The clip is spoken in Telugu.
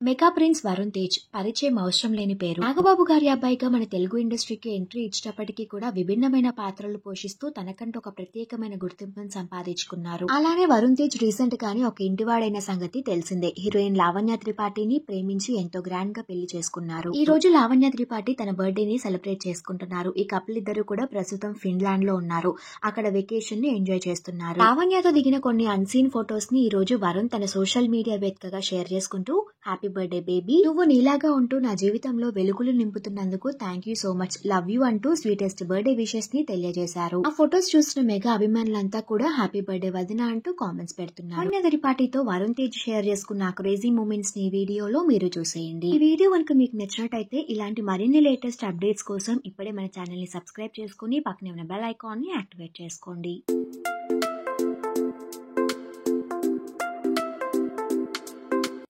మెగా ప్రిన్స్ వరుణ్ తేజ్ పరిచయం అవసరం లేని పేరు. నాగబాబు గారి అబ్బాయిగా మన తెలుగు ఇండస్ట్రీకి ఎంట్రీ ఇచ్చినప్పటికీ కూడా విభిన్నమైన పాత్రలు పోషిస్తూ తనకంటూ ఒక ప్రత్యేకమైన గుర్తింపును సంపాదించుకున్నారు. అలానే వరుణ్ తేజ్ రీసెంట్ గానే ఒక ఇంటివాడైన సంగతి తెలిసిందే. హీరోయిన్ లావణ్య త్రిపాఠిని ప్రేమించి ఎంతో గ్రాండ్ గా పెళ్లి చేసుకున్నారు. ఈ రోజు లావణ్య త్రిపాఠి తన బర్త్డే ని సెలబ్రేట్ చేసుకుంటున్నారు. ఈ కపుల్ ఇద్దరు కూడా ప్రస్తుతం ఫిన్లాండ్ లో ఉన్నారు. అక్కడ వెకేషన్ ని ఎంజాయ్ చేస్తున్నారు. లావణ్యతో దిగిన కొన్ని అన్సీన్ ఫొటోస్ ని ఈ రోజు వరుణ్ తన సోషల్ మీడియా వేదికగా షేర్ చేసుకుంటూ హ్యాపీ బర్త్డే బేబీ, నువ్వు నీలాగా ఉంటూ నా జీవితంలో వెలుగులు నింపుతున్నందుకు thank you so much, love you అంటూ స్వీటెస్ట్ బర్త్డే విషెస్ ని తెలియజేశారు. ఆ ఫొటోస్ చూసిన మెగా అభిమానులంతా కూడా హ్యాపీ బర్త్డే వదిన అంటూ కామెంట్స్ పెడుతున్నారు. లావణ్య త్రిపాఠితో వరుణ్ తేజ్ షేర్ చేసుకున్న క్రేజీ మూమెంట్స్ ని వీడియోలో మీరు చూసేయండి. ఈ వీడియో కనుక మీకు నచ్చినట్టయితే ఇలాంటి మరిన్ని లేటెస్ట్ అప్డేట్స్ కోసం ఇప్పుడే మన ఛానల్ ని సబ్స్క్రైబ్ చేసుకుని పక్కనే ఉన్న బెల్ ఐకాన్ ని యాక్టివేట్ చేసుకోండి.